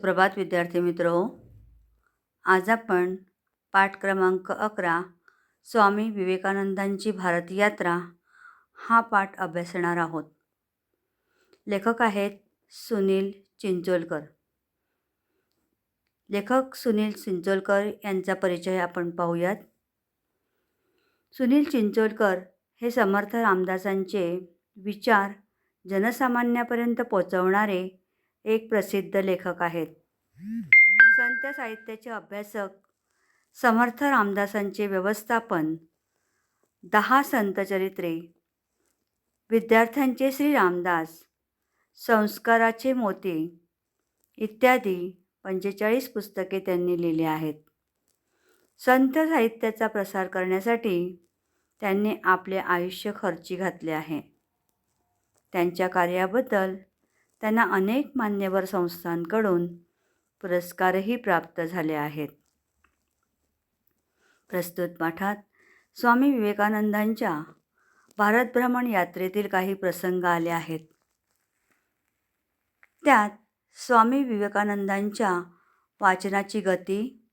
प्रभात विद्यार्थी मित्रो, आज आपण पाठ क्रमांक 11 स्वामी विवेकानंदांची भारत यात्रा हा पाठ अभ्यासणार आहोत. लेखक आहेत सुनील चिंचोलकर. लेखक सुनील चिंचोलकर यांचा परिचय आपण पाहूयात. सुनील चिंचोलकर हे समर्थ रामदासांचे विचार जनसामान्यापर्यंत पोहोचवणारे एक प्रसिद्ध लेखक आहेत. संत साहित्याचे अभ्यासक, समर्थ रामदासांचे व्यवस्थापन, 10 संतचरित्रे, विद्यार्थ्यांचे श्री रामदास, संस्काराचे मोती इत्यादी 45 पुस्तके त्यांनी लिहिली आहेत. संत साहित्याचा प्रसार करण्यासाठी त्यांनी आपले आयुष्य खर्ची घातले आहे. त्यांच्या कार्याबद्दल त्यांना अनेक मान्यवर संस्थांकडून पुरस्कारही प्राप्त झाले आहेत. प्रस्तुत पाठात स्वामी विवेकानंदांच्या भारत भ्रमण यात्रेतील काही प्रसंग आले आहेत. त्यात स्वामी विवेकानंदांच्या वाचनाची गती,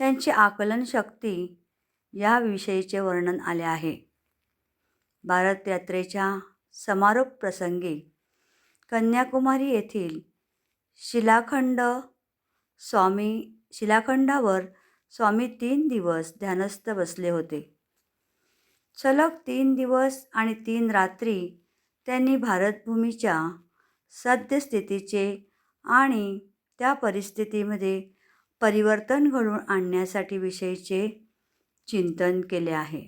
त्यांची आकलन शक्ती याविषयीचे वर्णन आले आहे. भारत यात्रेच्या समारोप प्रसंगी कन्याकुमारी येथील शिलाखंडावर स्वामी 3 दिवस ध्यानस्थ बसले होते. सलग 3 दिवस आणि 3 रात्री त्यांनी भारतभूमीच्या सद्यस्थितीचे आणि त्या परिस्थितीमध्ये परिवर्तन घडवून आणण्यासाठी विषयीचे चिंतन केले आहे.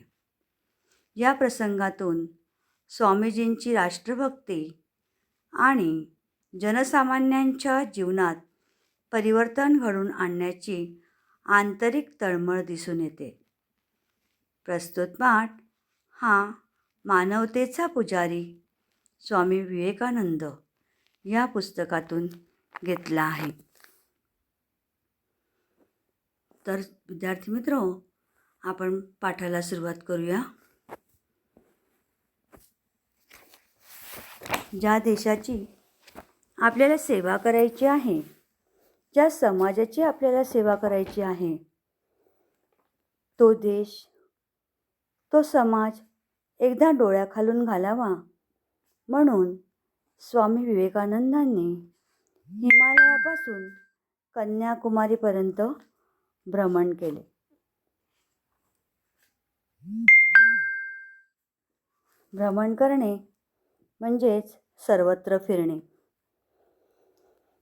या प्रसंगातून स्वामीजींची राष्ट्रभक्ती आणि जनसामान्यांच्या जीवनात परिवर्तन घडवून आणण्याची आंतरिक तळमळ दिसून येते. प्रस्तुत पाठ हा मानवतेचा पुजारी स्वामी विवेकानंद या पुस्तकातून घेतला आहे. तर विद्यार्थी मित्रो, आपण पाठाला सुरुवात करूया. ज्या देशाची आपल्याला सेवा करायची आहे, ज्या समाजाची आपल्याला सेवा करायची आहे, तो देश, तो समाज एकदा डोळ्याखालून घालावा म्हणून स्वामी विवेकानंदांनी हिमालयापासून कन्याकुमारीपर्यंत भ्रमण केले. भ्रमण करणे म्हणजेच सर्वत्र फिरणे.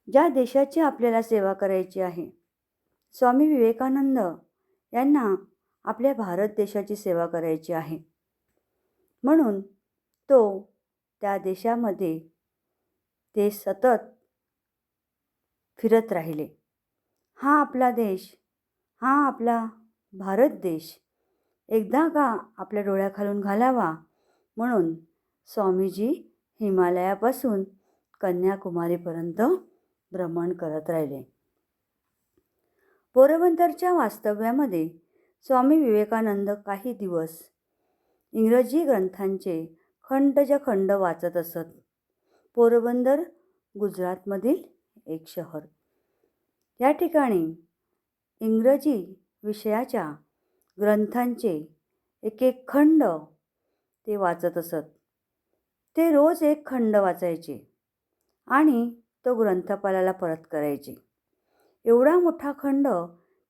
ज्या देशाची आपल्याला सेवा करायची आहे, स्वामी विवेकानंद यांना आपल्या भारत देशाची सेवा करायची आहे म्हणून तो त्या देशामध्ये ते सतत फिरत राहिले. हा आपला देश, हा आपला भारत देश एकदा का आपल्या डोळ्याखालून घालावा म्हणून स्वामीजी हिमालयापासून कन्याकुमारीपर्यंत भ्रमण करत राहिले. पोरबंदरच्या वास्तव्यामध्ये स्वामी विवेकानंद काही दिवस इंग्रजी ग्रंथांचे खंड वाचत असत. पोरबंदर गुजरातमधील एक शहर. या ठिकाणी इंग्रजी विषयाच्या ग्रंथांचे एक खंड ते वाचत असत. ते रोज एक खंड वाचायचे आणि तो ग्रंथपालाला परत करायचे. एवढा मोठा खंड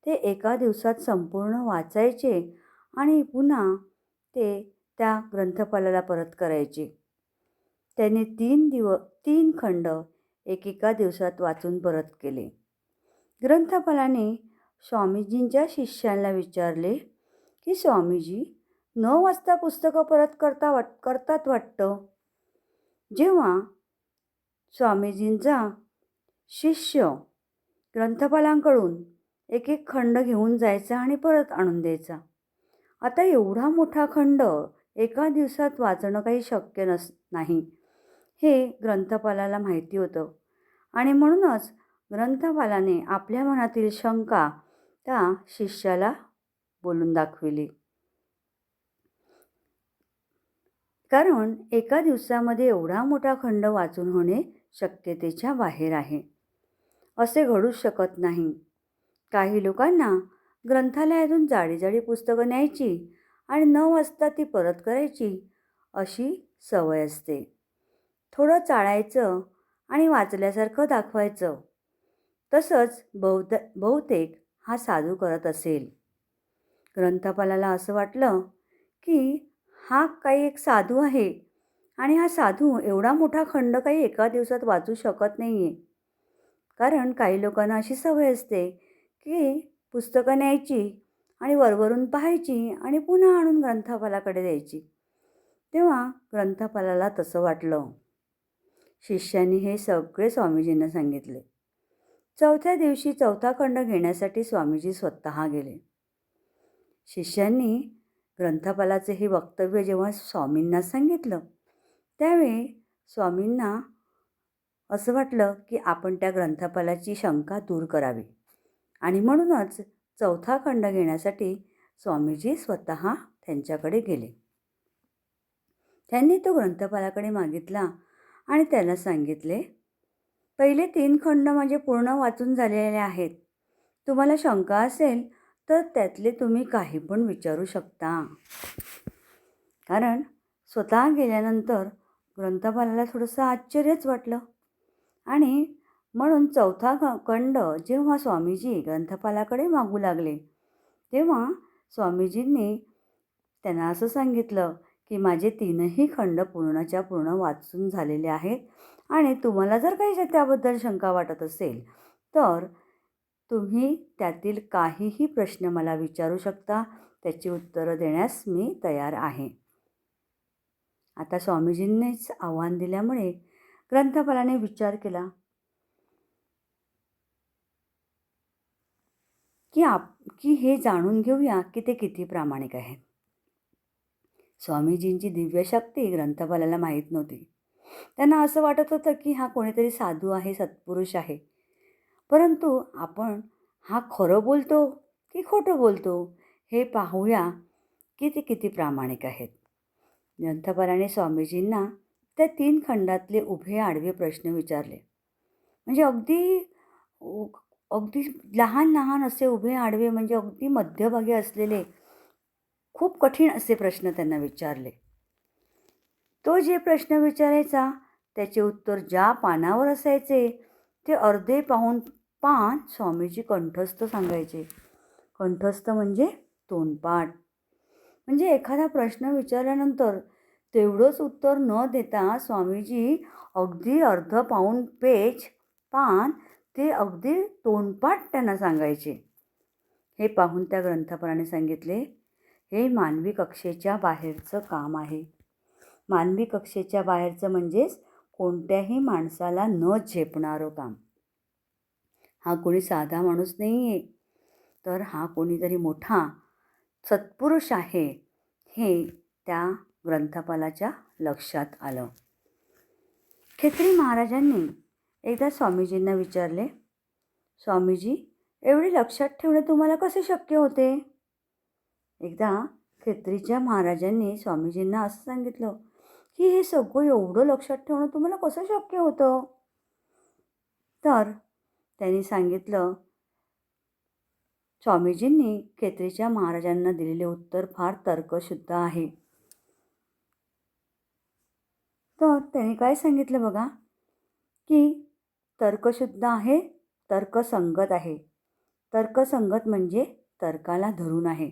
ते एका दिवसात संपूर्ण वाचायचे आणि पुन्हा ते त्या ग्रंथपालाला परत करायचे. त्यांनी 3 खंड एका दिवसात वाचून परत केले. ग्रंथपालाने स्वामीजींच्या शिष्यांना विचारले की स्वामीजी न वाचता पुस्तकं परत करतात वाटतं. जेव्हा स्वामीजींचा शिष्य ग्रंथपालांकडून एक खंड घेऊन जायचा आणि परत आणून द्यायचा. आता एवढा मोठा खंड एका दिवसात वाचणं काही शक्य नाही हे ग्रंथपालाला माहिती होतं आणि म्हणूनच ग्रंथपालाने आपल्या मनातील शंका त्या शिष्याला बोलून दाखविली. कारण एका दिवसामध्ये एवढा मोठा खंड वाचून होणे शक्यतेच्या बाहेर आहे. असे घडूच शकत नाही. काही लोकांना ग्रंथालयातून जाडी जाडी पुस्तकं न्यायची आणि 9 वाजता ती परत करायची अशी सवय असते. थोडं चाळायचं आणि वाचल्यासारखं दाखवायचं. तसंच बहुतेक हा साधू करत असेल. ग्रंथपालाला असं वाटलं की हा काही एक साधू आहे आणि हा साधू एवढा मोठा खंड काही एका दिवसात वाचू शकत नाही आहे. कारण काही लोकांना अशी सवय असते की पुस्तकं न्यायची आणि वरवरून पाहायची आणि पुन्हा आणून ग्रंथपालाकडे द्यायची. तेव्हा ग्रंथपालाला तसं वाटलं. शिष्यांनी हे सगळे स्वामीजींना सांगितले. चौथ्या दिवशी चौथा खंड घेण्यासाठी स्वामीजी स्वतः गेले. शिष्यांनी ग्रंथपालाचे हे वक्तव्य जेव्हा स्वामींना सांगितलं, त्यावेळी स्वामींना असं वाटलं की आपण त्या ग्रंथपालाची शंका दूर करावी आणि म्हणूनच चौथा खंड घेण्यासाठी स्वामीजी स्वतः त्यांच्याकडे गेले. त्यांनी तो ग्रंथपालाकडे मागितला आणि त्याला सांगितले, पहिले 3 खंड म्हणजे पूर्ण वाचून झालेले आहेत. तुम्हाला शंका असेल तर त्यातले तुम्ही काही पण विचारू शकता. कारण स्वतः गेल्यानंतर ग्रंथपालाला थोडंसं आश्चर्यच वाटलं आणि म्हणून चौथा खंड जेव्हा स्वामीजी ग्रंथपालाकडे मागू लागले, तेव्हा स्वामीजींनी त्यांना असं सांगितलं की माझे 3ही खंड पूर्णच्या पूर्ण वाचून झालेले आहेत आणि तुम्हाला जर काही त्याबद्दल शंका वाटत असेल तर तुम्ही त्यातील काहीही प्रश्न मला विचारू शकता. त्याची उत्तरं देण्यास मी तयार आहे. आता स्वामीजींनीच आव्हान दिल्यामुळे ग्रंथपालाने विचार केला की हे जाणून घेऊया की ते किती प्रामाणिक आहेत. स्वामीजींची दिव्य शक्ती ग्रंथपालाला माहीत नव्हती. त्यांना असं वाटत होतं की हा कोणीतरी साधू आहे, सत्पुरुष आहे. परंतु आपण हा खरं बोलतो की खोटं बोलतो हे पाहूया की ते किती प्रामाणिक आहेत. ग्रंथपालाने स्वामीजींना त्या 3 खंडातले उभे आडवे प्रश्न विचारले. म्हणजे अगदी लहान लहान असे उभे आडवे म्हणजे अगदी मध्यभागी असलेले खूप कठीण असे प्रश्न त्यांना विचारले. तो जे प्रश्न विचारायचा त्याचे उत्तर ज्या पानावर असायचे ते अर्धे पान स्वामीजी कंठस्थ सांगायचे. कंठस्थ म्हणजे तोंडपाठ. म्हणजे एखादा प्रश्न विचारल्यानंतर तेवढंच उत्तर न देता स्वामीजी अगदी पाऊण पेज पान ते अगदी तोंडपाठ त्यांना सांगायचे. हे पाहून त्या ग्रंथपालाने सांगितले, हे मानवी कक्षेच्या बाहेरचं काम आहे. मानवी कक्षेच्या बाहेरचं म्हणजेच कोणत्याही माणसाला न झेपणारं काम. हा कोणी साधा माणूस नाही आहे, तर हा कोणीतरी मोठा सत्पुरुष आहे हे त्या ग्रंथपालाच्या लक्षात आलं. खेत्री महाराजांनी एकदा स्वामीजींना विचारले, स्वामीजी एवढे लक्षात ठेवणे तुम्हाला कसे शक्य होते? एकदा खेत्रीच्या महाराजांनी स्वामीजींना असं सांगितलं की हे सगळं एवढं लक्षात ठेवणं तुम्हाला कसं शक्य होतं? तर त्यांनी सांगितलं, स्वामीजींनी खेत्रीच्या महाराजांना दिलेले उत्तर फार तर्कशुद्ध आहे. तर त्यांनी काय सांगितलं बघा, की तर्कशुद्ध आहे, तर्कसंगत आहे. तर्कसंगत म्हणजे तर्काला धरून आहे.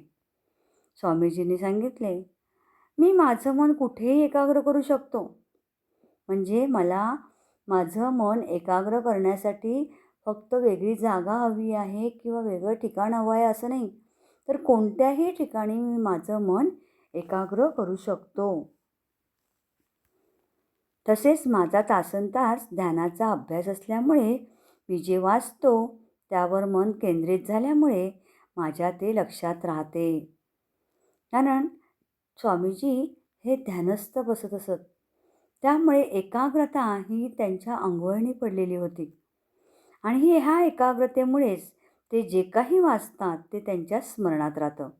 स्वामीजींनी सांगितले, मी माझं मन कुठेही एकाग्र करू शकतो. म्हणजे मला माझं मन एकाग्र करण्यासाठी फक्त वेगळी जागा हवी आहे किंवा वेगळं ठिकाण हवं आहे असं नाही, तर कोणत्याही ठिकाणी मी माझं मन एकाग्र करू शकतो. तसेच माझा तासनतास ध्यानाचा अभ्यास असल्यामुळे मी जे वाचतो त्यावर मन केंद्रित झाल्यामुळे माझ्या ते लक्षात राहते. कारण स्वामीजी हे ध्यानस्थ बसत असत, त्यामुळे एकाग्रता ही त्यांच्या अंगवळणी पडलेली होती आणि ह्या एकाग्रतेमुळेच ते जे काही वाचतात ते त्यांच्या स्मरणात राहतं,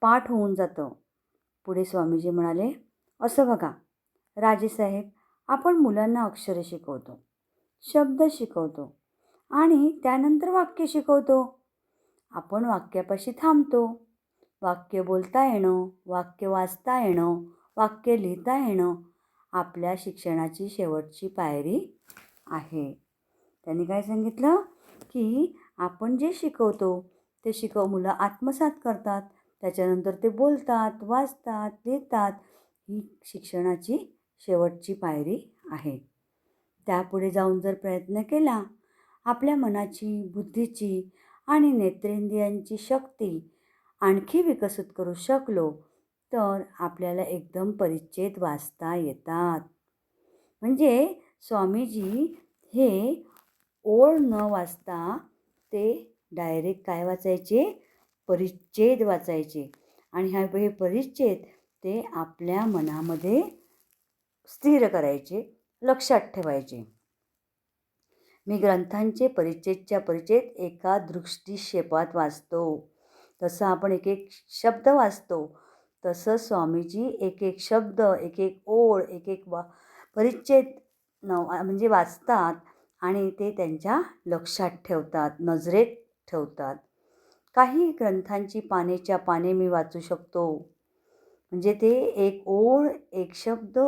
पाठ होऊन जातं. पुढे स्वामीजी म्हणाले, असं बघा राजेसाहेब, आपण मुलांना अक्षरे शिकवतो, शब्द शिकवतो आणि त्यानंतर वाक्य शिकवतो. आपण वाक्यापाशी थांबतो. वाक्य बोलता येणं, वाक्य वाचता येणं, वाक्य लिहिता येणं आपल्या शिक्षणाची शेवटची पायरी आहे. त्यांनी काय सांगितलं की आपण जे शिकवतो ते मुलं आत्मसात करतात. त्याच्यानंतर ते बोलतात, वाचतात, लिहितात. ही शिक्षणाची शेवटची पायरी आहे. त्यापुढे जाऊन जर प्रयत्न केला, आपल्या मनाची, बुद्धीची आणि नेत्रेंद्रियांची शक्ती आणखी विकसित करू शकलो तर आपल्याला एकदम परिच्छेद वाचता येतात. म्हणजे स्वामीजी हे ओळ न वाचता ते डायरेक्ट काय वाचायचे? परिच्छेद वाचायचे. आणि हे परिच्छेद ते आपल्या मनामध्ये स्थिर करायचे, लक्षात ठेवायचे. मी ग्रंथांचे परिच्छेदच्या परिच्छेद एका दृष्टिक्षेपात वाचतो. तसं आपण एक एक शब्द वाचतो, तसं स्वामीजी एक एक शब्द, एक एक ओळ, एक एक परिच्छेद म्हणजे वाचतात आणि ते त्यांच्या लक्षात ठेवतात, नजरेत ठेवतात. काही ग्रंथांची पानेच्या पाने मी वाचू शकतो. म्हणजे ते एक ओळ, एक शब्द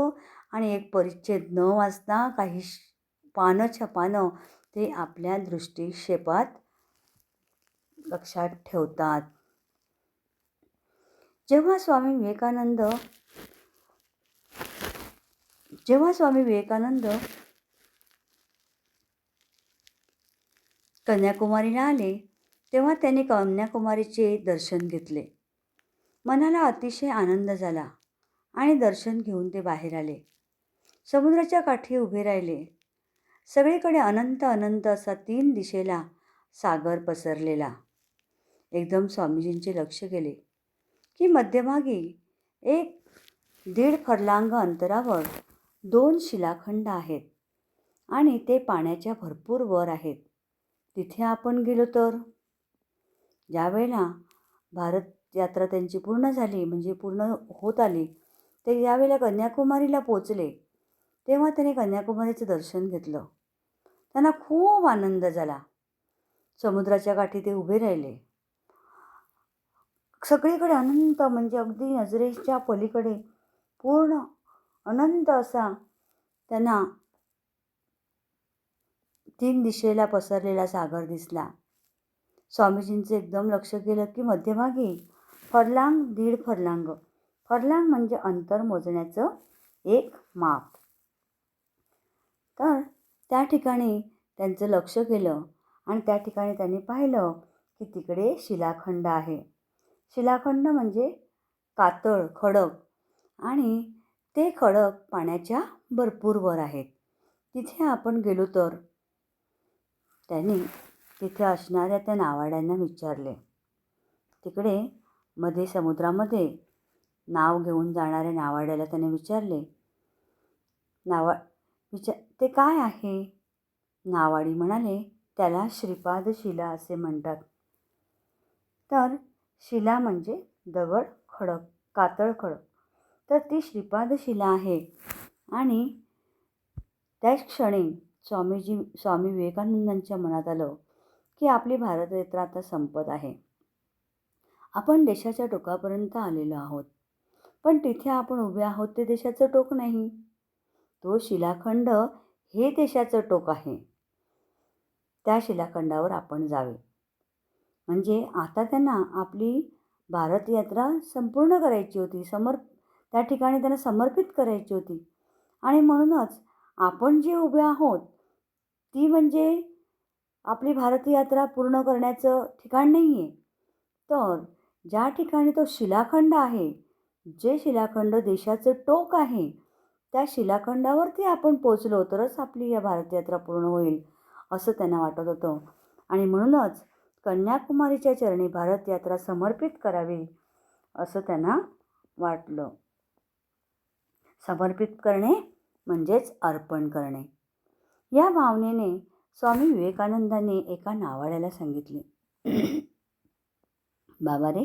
आणि एक परिच्छेद न वाचता काही पानंच्या पानं ते आपल्या दृष्टिक्षेपात लक्षात ठेवतात. जेव्हा स्वामी विवेकानंद कन्याकुमारीला आले तेव्हा त्यांनी कन्याकुमारीचे दर्शन घेतले. मनाला अतिशय आनंद झाला आणि दर्शन घेऊन ते बाहेर आले. समुद्राच्या काठी उभे राहिले. सगळीकडे अनंत अनंत असा 3 दिशेला सागर पसरलेला. एकदम स्वामीजींचे लक्ष गेले की मध्यभागी 1-1.5 फर्लांग अंतरावर 2 शिलाखंड आहेत आणि ते पाण्याच्या भरपूर वर आहेत. तिथे आपण गेलो तर ज्यावेळेला भारत यात्रा त्यांची पूर्ण झाली, म्हणजे पूर्ण होत आली, ते यावेळेला कन्याकुमारीला पोचले तेव्हा त्याने कन्याकुमारीचं दर्शन घेतलं. त्यांना खूप आनंद झाला. समुद्राच्या काठी ते उभे राहिले. सगळीकडे अनंत, म्हणजे अगदी नजरेच्या पलीकडे पूर्ण अनंत असा त्यांना 3 दिशेला पसरलेला सागर दिसला. स्वामीजींचं एकदम लक्ष गेलं की मध्यभागी 1.5 फर्लांग. फर्लांग म्हणजे अंतर मोजण्याचं एक माप. तर त्या ठिकाणी त्यांचं लक्ष गेलं आणि त्या ठिकाणी त्यांनी पाहिलं की तिकडे शिलाखंड आहे. शिलाखंड म्हणजे कातळ, खडक, आणि ते खडक पाण्याच्या भरपूर वर आहेत. तिथे आपण गेलो तर त्यांनी तिथे असणाऱ्या त्या नावाड्यांना विचारले. तिकडे मध्ये समुद्रामध्ये नाव घेऊन जाणाऱ्या नावाड्याला त्याने विचारले, ते काय आहे? नावाडी म्हणाले, त्याला श्रीपाद शिला असे म्हणतात. तर शिला म्हणजे दगड, खडक, कातळ खडक. तर ती श्रीपाद शिला आहे. आणि त्याच क्षणी स्वामी विवेकानंदांच्या मनात आलं की आपली भारत यात्रा आता संपत आहे. आपण देशाच्या टोकापर्यंत आलेलो आहोत, पण तिथे आपण उभे आहोत ते देशाचं टोक नाही. तो शिलाखंड हे देशाचं टोक आहे. त्या शिलाखंडावर आपण जावे. म्हणजे आता त्यांना आपली भारत यात्रा संपूर्ण करायची होती, त्या ठिकाणी त्यांना समर्पित करायची होती. आणि म्हणूनच आपण जे उभे आहोत ती म्हणजे आपली भारत यात्रा पूर्ण करण्याचं ठिकाण नाही आहे. तर ज्या ठिकाणी तो शिलाखंड आहे, जे शिलाखंड देशाचं टोक आहे, त्या शिलाखंडावरती आपण पोचलो तरच आपली या भारत यात्रा पूर्ण होईल असं त्यांना वाटत होतं. आणि म्हणूनच कन्याकुमारीच्या चरणी भारत यात्रा समर्पित करावी असं त्यांना वाटलं. समर्पित करणे म्हणजेच अर्पण करणे. या भावनेने स्वामी विवेकानंदांनी एका नावाड्याला सांगितले, बाबा रे,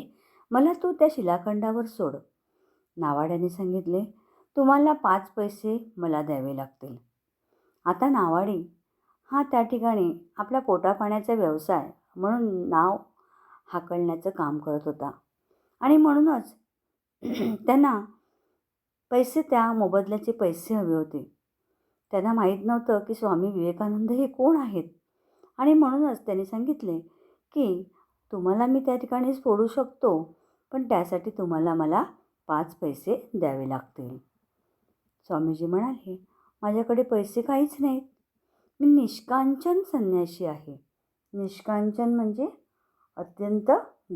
मला तू त्या शिलाखंडावर सोड. नावाड्याने सांगितले, तुम्हाला 5 पैसे मला द्यावे लागतील. आता नावाडी हा त्या ठिकाणी आपल्या पोटापाण्याचा व्यवसाय म्हणून नाव हाकलण्याचं काम करत होता. आणि म्हणूनच त्यांना पैसे, त्या मोबदल्याचे पैसे हवे होते. त्यांना माहीत नव्हतं की स्वामी विवेकानंद हे कोण आहेत. आणि म्हणूनच त्यांनी सांगितले की तुम्हाला मी त्या ठिकाणी सोडू शकतो, पण त्यासाठी तुम्हाला मला 5 पैसे द्यावे लागतील. स्वामीजी म्हणाले, माझ्याकडे पैसे काहीच नाहीत. मी निष्कांचन संन्यासी आहे. निष्कांचन म्हणजे अत्यंत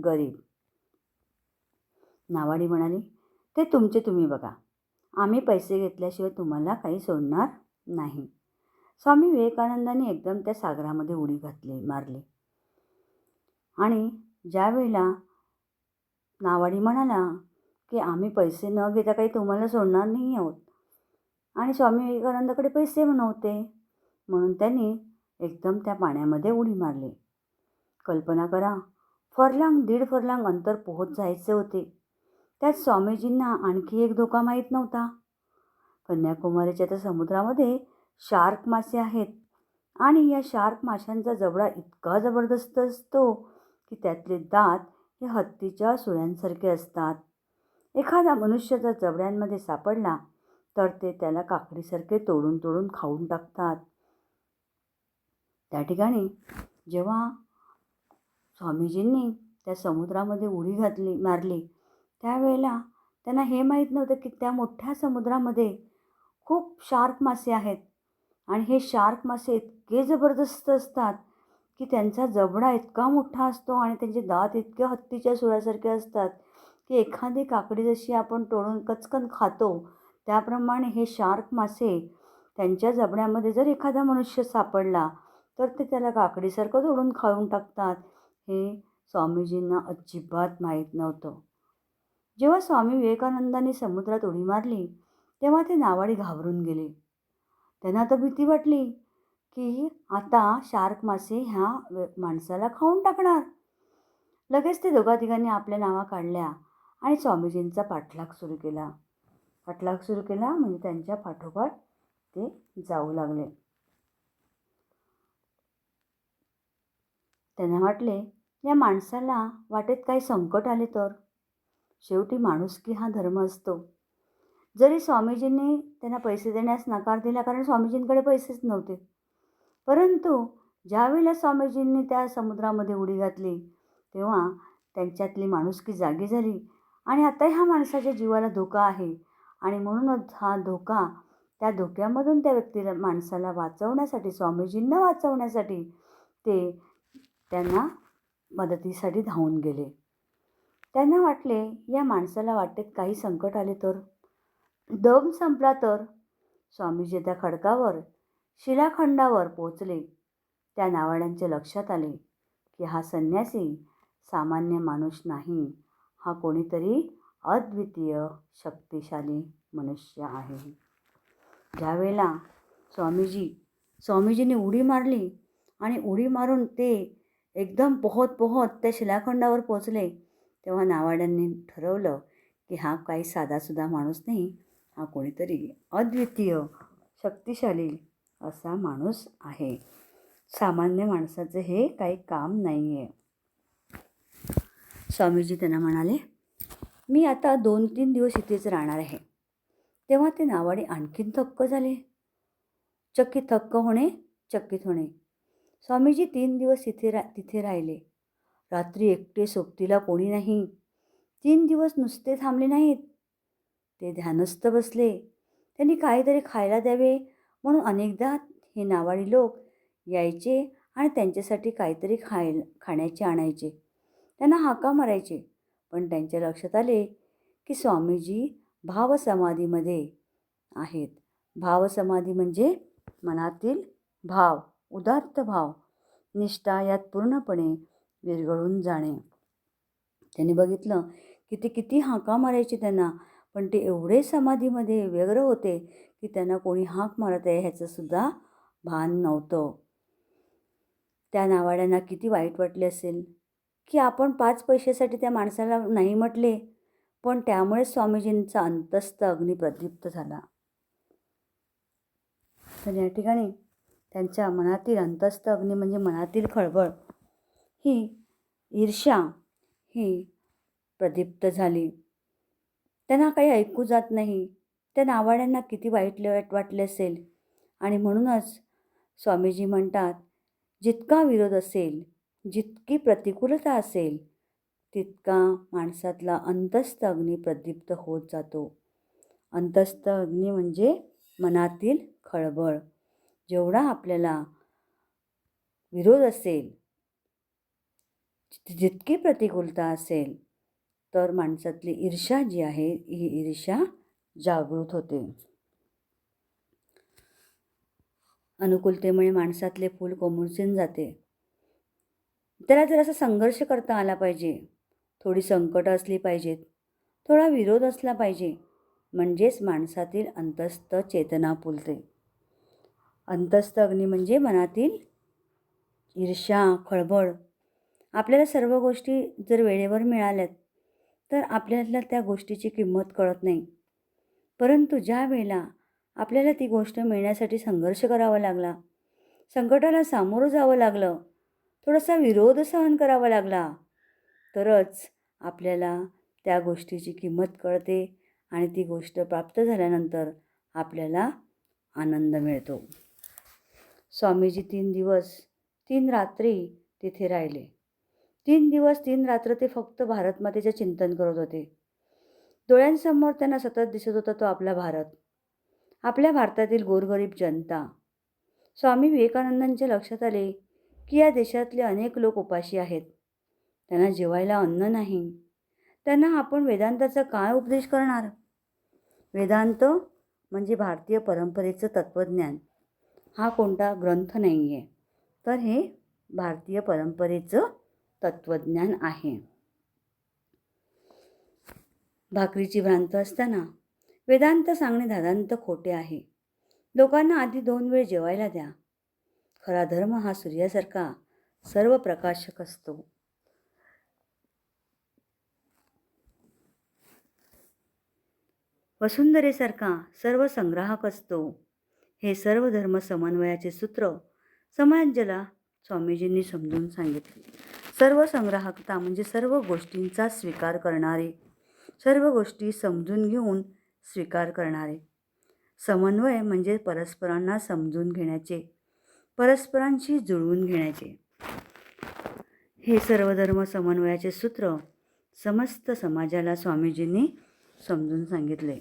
गरीब. नावाडी म्हणाली, ते तुमचे तुम्ही बघा. आम्ही पैसे घेतल्याशिवाय तुम्हाला काही सोडणार नाही. स्वामी विवेकानंदांनी एकदम त्या सागरामध्ये उडी मारली. आणि ज्यावेळेला नावाडी म्हणाला की आम्ही पैसे न घेता काही तुम्हाला सोडणार नाही आहोत, आणि स्वामी विवेकानंदाकडे पैसे नव्हते, म्हणून त्यांनी एकदम त्या पाण्यामध्ये उडी मारली. कल्पना करा, फरलांग 1.5 फरलांग अंतर पोहोच जायचे होते. त्यात स्वामीजींना आणखी एक धोका माहीत नव्हता. कन्याकुमारीच्या त्या समुद्रामध्ये शार्क मासे आहेत, आणि या शार्क माशांचा जबडा इतका जबरदस्त असतो की त्यातले दात हे हत्तीच्या सुळ्यांसारखे असतात. एखादा मनुष्य जर जबड्यांमध्ये सापडला तर ते त्याला काकडीसारखे तोडून तोडून खाऊन टाकतात. त्या ठिकाणी जेव्हा स्वामीजींनी त्या समुद्रामध्ये उडी मारली, त्यावेळेला त्यांना हे माहीत नव्हतं की त्या मोठ्या समुद्रामध्ये खूप शार्क मासे आहेत, आणि हे शार्क मासे इतके जबरदस्त असतात की त्यांचा जबडा इतका मोठा असतो आणि त्यांचे दात इतके हत्तीच्या सुळासारखे असतात की एखादी काकडी जशी आपण तोडून कचकन खातो, त्याप्रमाणे हे शार्क मासे त्यांच्या जबड्यामध्ये जर एखादा मनुष्य सापडला तर ते त्याला काकडीसारखं तोडून खाऊन टाकतात. हे स्वामीजींना अजिबात माहीत नव्हतं. जेव्हा स्वामी विवेकानंदांनी समुद्रात उडी मारली तेव्हा ते नावाडी घाबरून गेले. त्यांना तर भीती वाटली की आता शार्क मासे ह्या माणसाला खाऊन टाकणार. लगेच ते दोघातिघांनी आपल्या नावा काढल्या आणि स्वामीजींचा पाठलाग सुरू केला. म्हणजे त्यांच्या पाठोपाठ ते जाऊ लागले. त्यांना वाटले, या माणसाला वाटेत काही संकट आले तर. शेवटी माणुसकी हा धर्म असतो. जरी स्वामीजींनी त्यांना पैसे देण्यास नकार दिला, कारण स्वामीजींकडे पैसेच नव्हते, परंतु ज्यावेळेला स्वामीजींनी त्या समुद्रामध्ये उडी घातली तेव्हा त्यांच्यातली माणुसकी जागी झाली. आणि आता ह्या माणसाच्या जीवाला धोका आहे, आणि म्हणूनच हा धोका, त्या धोक्यामधून त्या व्यक्तीला, माणसाला वाचवण्यासाठी, स्वामीजींना वाचवण्यासाठी ते त्यांना मदतीसाठी धावून गेले. त्यांना वाटले, या माणसाला वाटेत काही संकट आले तर, दम संपला तर. स्वामीजी त्या खडकावर, शिलाखंडावर पोचले. त्या नावाड्यांच्या लक्षात आले की हा संन्यासी सामान्य माणूस नाही, हा कोणीतरी अद्वितीय शक्तिशाली मनुष्य आहे. ज्यावेळेला स्वामीजींनी उडी मारली आणि उडी मारून ते एकदम पोहत त्या शिलाखंडावर पोचले, तेव्हा नावाड्यांनी ठरवलं की हा काही साधासुद्धा माणूस नाही, हा कोणीतरी अद्वितीय शक्तिशाली असा माणूस आहे. सामान्य माणसाचं हे काही काम नाही आहे. स्वामीजी त्यांना म्हणाले, मी आता 2-3 दिवस इथेच राहणार आहे. तेव्हा ते नावाडे आणखीन थक्क झाले. थक्क होणे चकित होणे. स्वामीजी 3 दिवस तिथे राहिले. रात्री एकटे सोबतीला कोणी नाही. 3 दिवस नुसते थांबले नाहीत, ते ध्यानस्थ बसले. त्यांनी काहीतरी खायला द्यावे म्हणून अनेकदा हे नावाडी लोक यायचे आणि त्यांच्यासाठी काहीतरी खाण्याचे आणायचे. त्यांना हाका मारायचे, पण त्यांच्या लक्षात आले की स्वामीजी भावसमाधीमध्ये आहेत. भावसमाधी म्हणजे मनातील भाव, उदात्त भाव, निष्ठा यात पूर्णपणे विरघळून जाणे. त्यांनी बघितलं की ते किती हाका मारायचे त्यांना, पण ते एवढे समाधीमध्ये व्यग्र होते की त्यांना कोणी हाक मारत आहे ह्याचंसुद्धा भान नव्हतं. त्या नावाड्यांना किती वाईट वाटले असेल की आपण 5 पैशासाठी त्या माणसाला नाही म्हटले, पण त्यामुळे स्वामीजींचा अंतस्थ अग्नी प्रदीप्त झाला. तर या ठिकाणी त्यांच्या मनातील अंतस्थ अग्नी म्हणजे मनातील खळबळ, ही ईर्ष्या ही प्रदीप्त झाली. त्यांना काही ऐकू जात नाही. त्या नावाड्यांना किती वाईट वाटले असेल. आणि म्हणूनच स्वामीजी म्हणतात, जितका विरोध असेल, जितकी प्रतिकूलता असेल, तितका माणसातला अंतस्थ अग्नी प्रदीप्त होत जातो. अंतस्थ अग्नी म्हणजे मनातील खळबळ. जेवढा आपल्याला विरोध असेल, जितकी प्रतिकूलता असेल, तर माणसातली ईर्ष्या जी आहे ही ईर्ष्या जागृत होते. अनुकूलतेमुळे माणसातले फूल कोमेजून जाते. त्याला जरासा संघर्ष करता आला पाहिजे, थोडी संकट असली पाहिजेत, थोडा विरोध असला पाहिजे, म्हणजेच माणसातील अंतस्थ चेतना फुलते. अंतस्थ अग्नी म्हणजे मनातील ईर्ष्या, खळबळ. आपल्याला सर्व गोष्टी जर वेळेवर मिळाल्यात तर आपल्याला त्या गोष्टीची किंमत कळत नाही. परंतु ज्या वेळेला आपल्याला ती गोष्ट मिळण्यासाठी संघर्ष करावा लागला, संकटाला सामोरं जावं लागलं, थोडासा विरोध सहन करावा लागला, तरच आपल्याला त्या गोष्टीची किंमत कळते आणि ती गोष्ट प्राप्त झाल्यानंतर आपल्याला आनंद मिळतो. स्वामीजी 3 दिवस 3 रात्री तिथे राहिले. 3 दिवस 3 रात्र ते फक्त भारतमातेचे चिंतन करत होते. डोळ्यांसमोर त्यांना सतत दिसत होता तो आपला भारत, आपल्या भारतातील गोरगरीब जनता. स्वामी विवेकानंदांच्या लक्षात आले की या देशातले अनेक लोक उपाशी आहेत. त्यांना जेवायला अन्न नाही. त्यांना आपण वेदांताचा काय उपदेश करणार? वेदांत म्हणजे भारतीय परंपरेचं तत्त्वज्ञान. हा कोणता ग्रंथ नाही आहे, तर हे भारतीय परंपरेचं तत्त्वज्ञान आहे. भाकरीची भ्रांत असताना वेदांत सांगणे धादांत खोटे आहे. लोकांना आधी 2 वेळ जेवायला द्या. खरा धर्म हा सूर्यासारखा सर्व प्रकाशक असतो. वसुंधरेसारखा सर्व संग्राहक असतो. हे सर्व धर्म समन्वयाचे सूत्र समाजाला स्वामीजींनी समजून सांगितले. सर्व संग्राहकता म्हणजे सर्व गोष्टींचा स्वीकार करणारे, सर्व गोष्टी समजून घेऊन स्वीकार करणारे. समन्वय म्हणजे परस्परांना समजून घेण्याचे, परस्परांशी जुळवून घेण्याचे. हे सर्व धर्म समन्वयाचे सूत्र समस्त समाजाला स्वामीजींनी समजून सांगितले.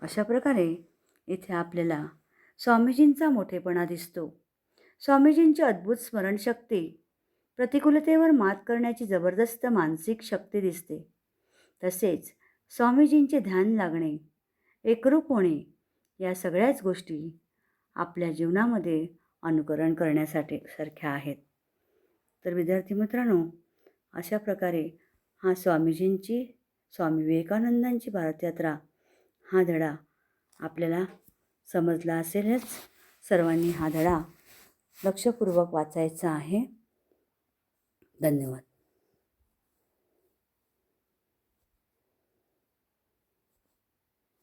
अशा प्रकारे इथे आपल्याला स्वामीजींचा मोठेपणा दिसतो. स्वामीजींची अद्भुत स्मरणशक्ती, प्रतिकूलतेवर मात करण्याची जबरदस्त मानसिक शक्ती दिसते. तसेच स्वामीजींचे ध्यान लागणे, एकरूप होणे, या सगळ्याच गोष्टी आपल्या जीवनामध्ये अनुकरण करण्यासाठी सारख्या आहेत. तर विद्यार्थी मित्रांनो, अशा प्रकारे हा स्वामीजींची, स्वामी विवेकानंदांची भारतयात्रा हा धडा आपल्याला समजला असेलच. सर्वांनी हा धडा लक्षपूर्वक वाचायचा आहे. धन्यवाद.